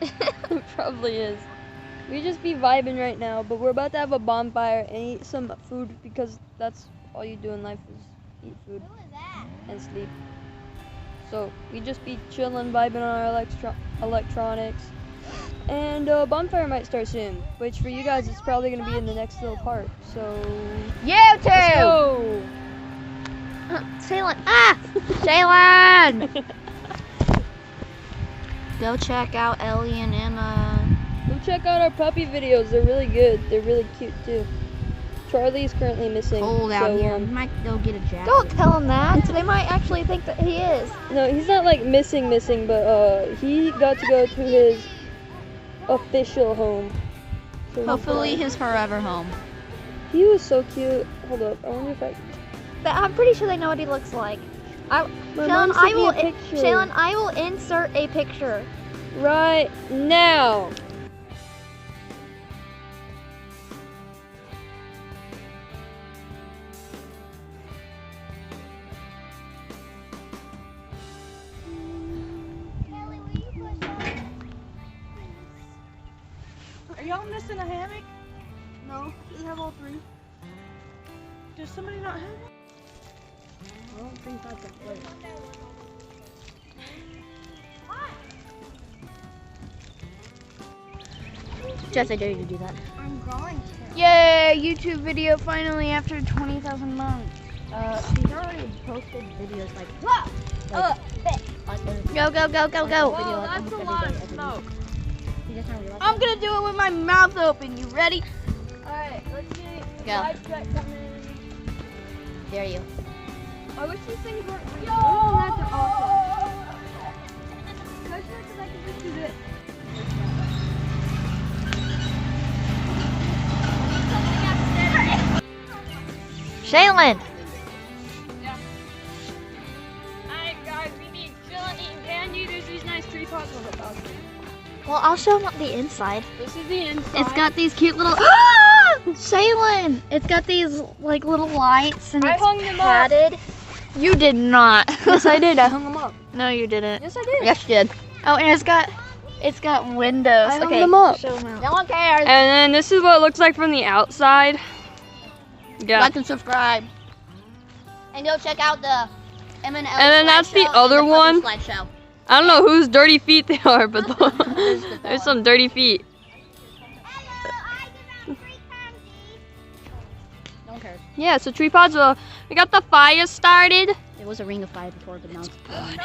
It probably is. We just be vibing right now, but we're about to have a bonfire and eat some food because that's all you do in life is eat food and sleep. So we just be chilling, vibing on our electronics. And bonfire might start soon, which for you guys it's probably gonna be in the next little part. So YouTube! Let's go! Shaylin! Ah! Shaylin! Go check out Ellie and Emma. Go check out our puppy videos. They're really good. They're really cute too. Charlie is currently missing. Cold out so, here. You might go get a jacket. Don't tell him that. They might actually think that he is. No, he's not like missing, but he got to go to his official home. So Hopefully his forever home. he was so cute. Hold up, I wonder if I. But I'm pretty sure they know what he looks like. My Shaylin, mom sent me a picture. Shaylin, I will insert a picture. Right now. Are y'all missing a hammock? No, we have all three. Does somebody not have one? I don't think that's a place. Jess, I dare you to do that. I'm going to. Yay! YouTube video finally after 20,000 months. He's already posted videos like. Go, go, go, go, go. Whoa, that's a lot of smoke. I'm gonna do it with my mouth open. You ready? Alright, let's see. Go. Live check coming. Dare you. I wish these things weren't. These mats are awesome. Especially because I can just do this. Shaylin. Alright guys, we be chilling, eating candy. There's these nice tree pots on the top. Well, I'll show them the inside. This is the inside. It's got these cute little. Shaylin. It's got these like little lights and I it's hung them up. padded. You did not. Yes, I did. I hung them up. No, you didn't. Yes, I did. Yes, you did. Oh, and it's got windows. I hung Okay. them up. Show them out. No one cares. And then this is what it looks like from the outside. Yeah. Like and subscribe. And go check out the M and then that's the other one. Slideshow. I don't know whose dirty feet they are, but there's some dirty feet. No one cares. Yeah, so tree pods. We got the fire started. It was a ring of fire before the mouse. Yeah,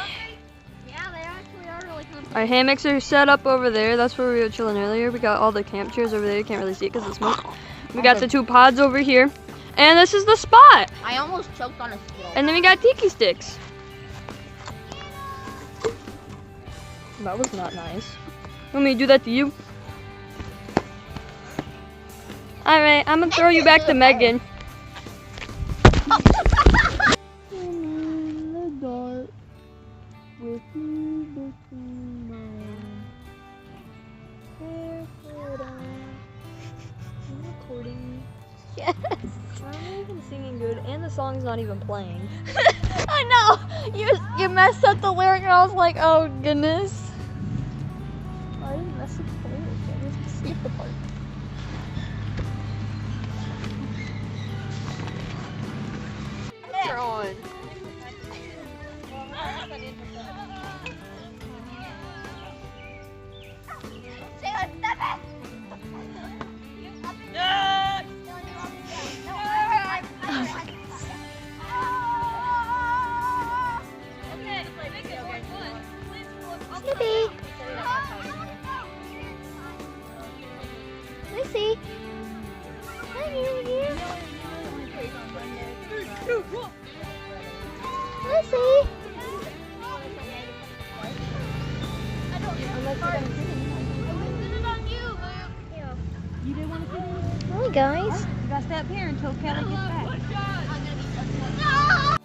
they actually are really comfortable. Our hammocks are set up over there. That's where we were chilling earlier. We got all the camp chairs over there. You can't really see it because of the smoke. We got the two pods over here. And this is the spot. I almost choked on a skill. And then we got tiki sticks. That was not nice. Want me to do that to you? Alright, I'm gonna throw you back to Megan. In the dark with you between my barefoot eyes. I'm recording. Yes. I'm not even singing good, and the song's not even playing. I know. You messed up the lyric, and I was like, oh goodness. I didn't mess up the lyrics. I just skipped the part. They're on. Snippy. Lucy. Hi, Lucy. Lucy. Hi, guys. You gotta stay up here until Kelly gets back. No!